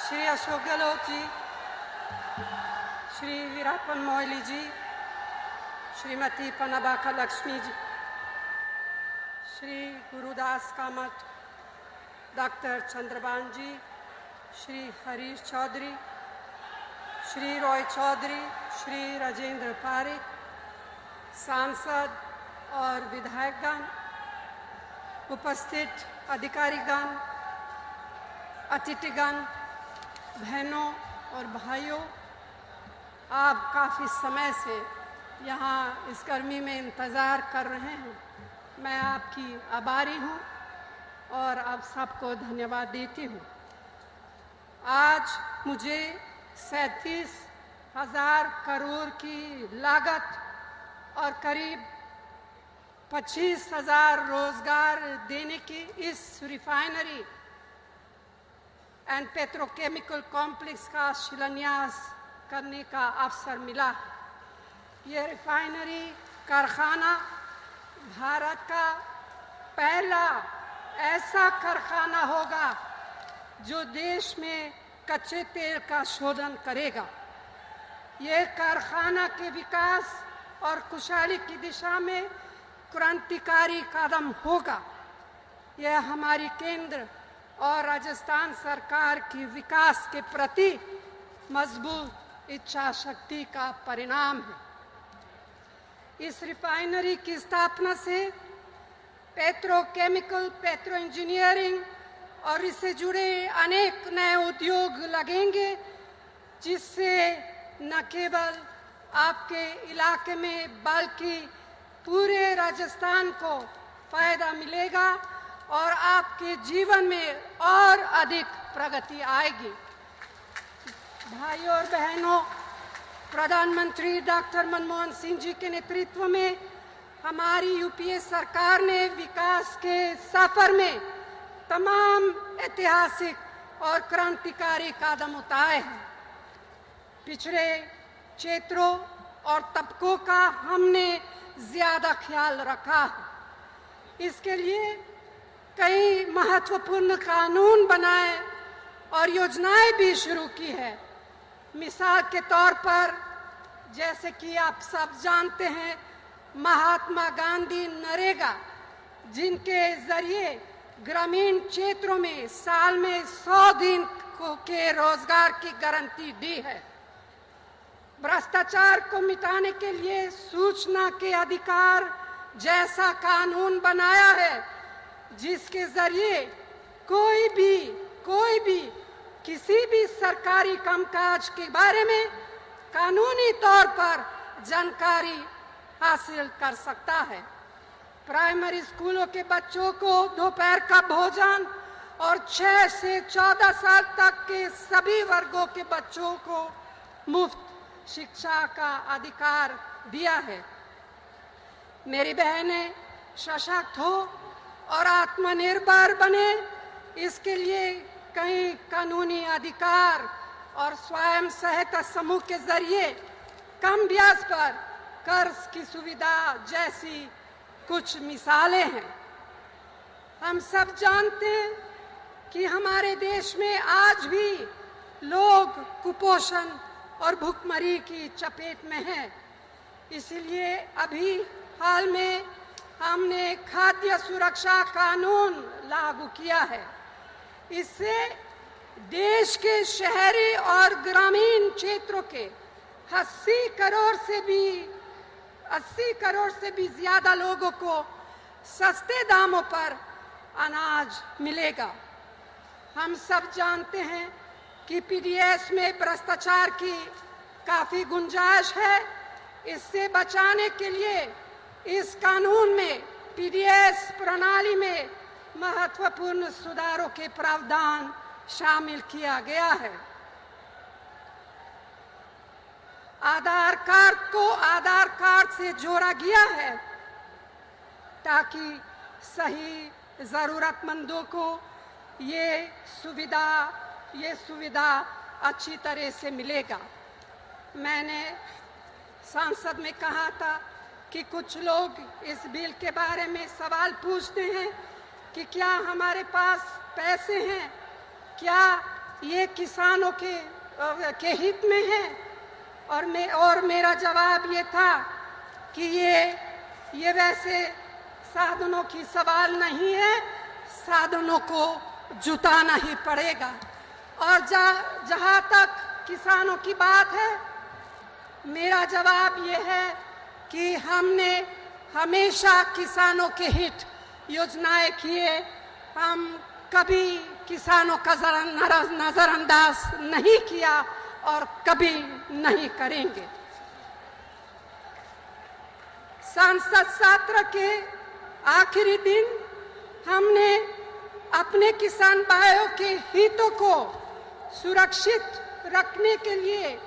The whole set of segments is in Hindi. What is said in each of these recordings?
श्री अशोक गहलोत जी, श्री वीरापन मोइली जी, श्रीमती पनाबाका लक्ष्मी जी, श्री गुरुदास कामत, डॉक्टर चंद्रबान जी, श्री हरीश चौधरी, श्री रॉय चौधरी, श्री राजेंद्र पारिक, सांसद और विधायकगण, उपस्थित अधिकारीगण, अतिथिगण, बहनों और भाइयों, आप काफ़ी समय से यहाँ इस गर्मी में इंतज़ार कर रहे हैं। मैं आपकी आभारी हूँ और आप सबको धन्यवाद देती हूँ। आज मुझे 37,000 करोड़ की लागत और करीब 25,000 रोजगार देने की इस रिफाइनरी एंड पेट्रोकेमिकल कॉम्प्लेक्स का शिलान्यास करने का अवसर मिला। ये रिफाइनरी कारखाना भारत का पहला ऐसा कारखाना होगा जो देश में कच्चे तेल का शोधन करेगा। ये कारखाना के विकास और खुशहाली की दिशा में क्रांतिकारी कदम होगा। यह हमारी केंद्र और राजस्थान सरकार की विकास के प्रति मजबूत इच्छा शक्ति का परिणाम है। इस रिफाइनरी की स्थापना से पेट्रोकेमिकल, पेट्रो इंजीनियरिंग और इससे जुड़े अनेक नए उद्योग लगेंगे, जिससे न केवल आपके इलाके में बल्कि पूरे राजस्थान को फायदा मिलेगा और आपके जीवन में और अधिक प्रगति आएगी। भाइयों और बहनों, प्रधानमंत्री डॉक्टर मनमोहन सिंह जी के नेतृत्व में हमारी यूपीए सरकार ने विकास के सफर में तमाम ऐतिहासिक और क्रांतिकारी कदम उठाए हैं। पिछड़े क्षेत्रों और तबकों का हमने ज्यादा ख्याल रखा है। इसके लिए कई महत्वपूर्ण कानून बनाए और योजनाएं भी शुरू की है। मिसाल के तौर पर, जैसे कि आप सब जानते हैं, महात्मा गांधी नरेगा, जिनके जरिए ग्रामीण क्षेत्रों में साल में 100 दिन के रोजगार की गारंटी दी है। भ्रष्टाचार को मिटाने के लिए सूचना के अधिकार जैसा कानून बनाया है, जिसके जरिए कोई भी किसी भी सरकारी कामकाज के बारे में कानूनी तौर पर जानकारी हासिल कर सकता है। प्राइमरी स्कूलों के बच्चों को दोपहर का भोजन और 6 से 14 साल तक के सभी वर्गों के बच्चों को मुफ्त शिक्षा का अधिकार दिया है। मेरी बहनें सशक्त हो और आत्मनिर्भर बने, इसके लिए कई कानूनी अधिकार और स्वयं सहायता समूह के जरिए कम ब्याज पर कर्ज की सुविधा जैसी कुछ मिसालें हैं। हम सब जानते हैं कि हमारे देश में आज भी लोग कुपोषण और भूखमरी की चपेट में हैं। इसलिए अभी हाल में हमने खाद्य सुरक्षा कानून लागू किया है। इससे देश के शहरी और ग्रामीण क्षेत्रों के 80 करोड़ से भी ज्यादा लोगों को सस्ते दामों पर अनाज मिलेगा। हम सब जानते हैं कि पीडीएस में भ्रष्टाचार की काफी गुंजाइश है। इससे बचाने के लिए इस कानून में पीडीएस प्रणाली में महत्वपूर्ण सुधारों के प्रावधान शामिल किया गया है। आधार कार्ड को आधार कार्ड से जोड़ा गया है ताकि सही जरूरतमंदों को ये सुविधा अच्छी तरह से मिलेगा। मैंने संसद में कहा था कि कुछ लोग इस बिल के बारे में सवाल पूछते हैं कि क्या हमारे पास पैसे हैं, क्या ये किसानों के हित में है। और मेरा जवाब ये था कि ये वैसे साधनों की सवाल नहीं है, साधनों को जुटाना ही पड़ेगा। और जहाँ तक किसानों की बात है, मेरा जवाब ये है कि हमने हमेशा किसानों के हित योजनाएं किए। हम कभी किसानों का नजरअंदाज नहीं किया और कभी नहीं करेंगे। संसद सत्र के आखिरी दिन हमने अपने किसान भाइयों के हितों को सुरक्षित रखने के लिए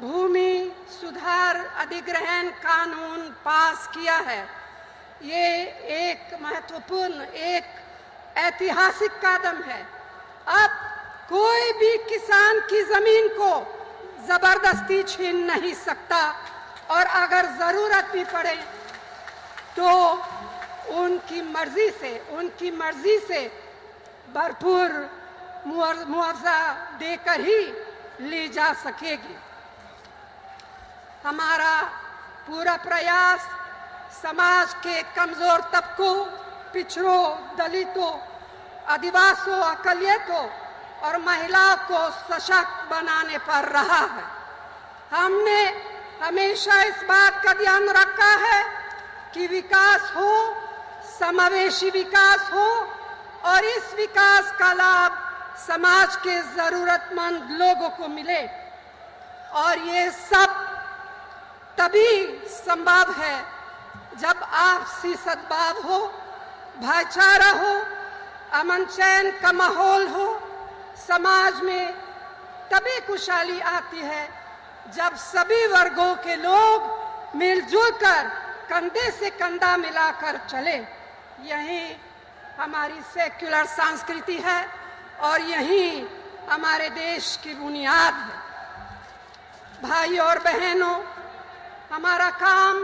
भूमि सुधार अधिग्रहण कानून पास किया है। ये एक महत्वपूर्ण, एक ऐतिहासिक कदम है। अब कोई भी किसान की जमीन को जबरदस्ती छीन नहीं सकता और अगर जरूरत भी पड़े तो उनकी मर्जी से भरपूर मुआवजा देकर ही ली जा सकेगी। हमारा पूरा प्रयास समाज के कमजोर तबकों, पिछड़ों, दलितों, आदिवासियों, अकलियतों और महिलाओं को सशक्त बनाने पर रहा है। हमने हमेशा इस बात का ध्यान रखा है कि विकास हो, समावेशी विकास हो और इस विकास का लाभ समाज के जरूरतमंद लोगों को मिले। और ये सब तभी संभव है जब आपसी सद्भाव हो, भाईचारा हो, अमन चैन का माहौल हो। समाज में तभी खुशहाली आती है जब सभी वर्गों के लोग मिलजुल कर कंधे से कंधा मिलाकर चले। यही हमारी सेक्युलर संस्कृति है और यही हमारे देश की बुनियाद है। भाइयों और बहनों, हमारा काम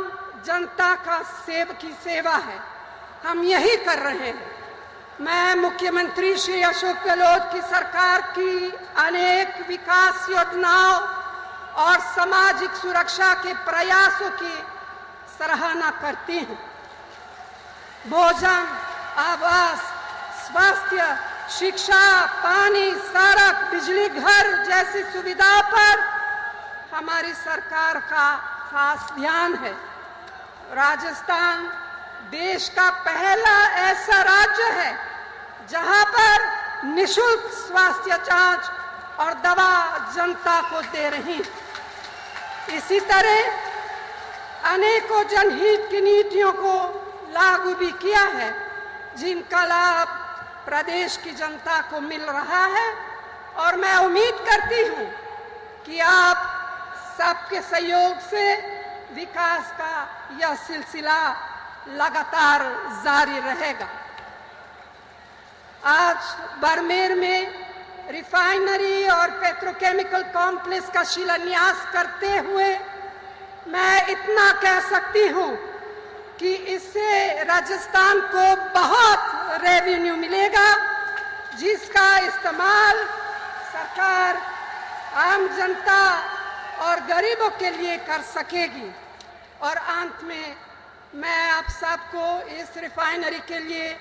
जनता की सेवा है। हम यही कर रहे हैं। मैं मुख्यमंत्री श्री अशोक गहलोत की सरकार की अनेक विकास योजनाओं और सामाजिक सुरक्षा के प्रयासों की सराहना करती हूँ। भोजन, आवास, स्वास्थ्य, शिक्षा, पानी, सड़क, बिजली, घर जैसी सुविधाओं पर हमारी सरकार का खास ध्यान है। राजस्थान देश का पहला ऐसा राज्य है जहां पर निशुल्क स्वास्थ्य जांच और दवा जनता को दे रही। इसी तरह अनेकों जनहित की नीतियों को लागू भी किया है, जिनका लाभ प्रदेश की जनता को मिल रहा है। और मैं उम्मीद करती हूं कि आप सबके सहयोग से विकास का यह सिलसिला लगातार जारी रहेगा। आज बरमेर में रिफाइनरी और पेट्रोकेमिकल कॉम्प्लेक्स का शिलान्यास करते हुए मैं इतना कह सकती हूं कि इससे राजस्थान को बहुत रेवेन्यू मिलेगा, जिसका इस्तेमाल सरकार आम जनता और गरीबों के लिए कर सकेगी। और अंत में मैं आप सबको इस रिफाइनरी के लिए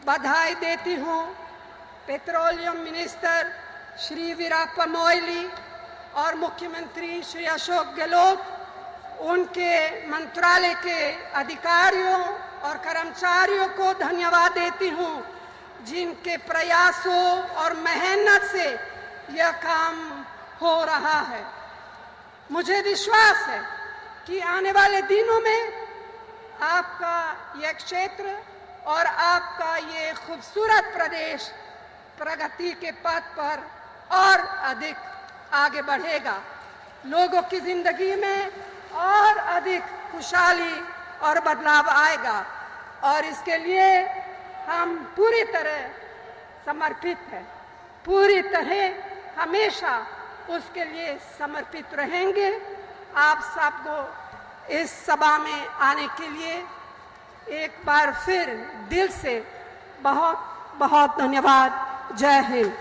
बधाई देती हूँ। पेट्रोलियम मिनिस्टर श्री वीरप्पा मोइली और मुख्यमंत्री श्री अशोक गहलोत, उनके मंत्रालय के अधिकारियों और कर्मचारियों को धन्यवाद देती हूँ, जिनके प्रयासों और मेहनत से यह काम हो रहा है। मुझे विश्वास है कि आने वाले दिनों में आपका यह क्षेत्र और आपका ये खूबसूरत प्रदेश प्रगति के पथ पर और अधिक आगे बढ़ेगा। लोगों की जिंदगी में और अधिक खुशहाली और बदलाव आएगा और इसके लिए हम पूरी तरह समर्पित हैं, पूरी तरह हमेशा उसके लिए समर्पित रहेंगे। आप सबको इस सभा में आने के लिए एक बार फिर दिल से बहुत बहुत धन्यवाद। जय हिंद।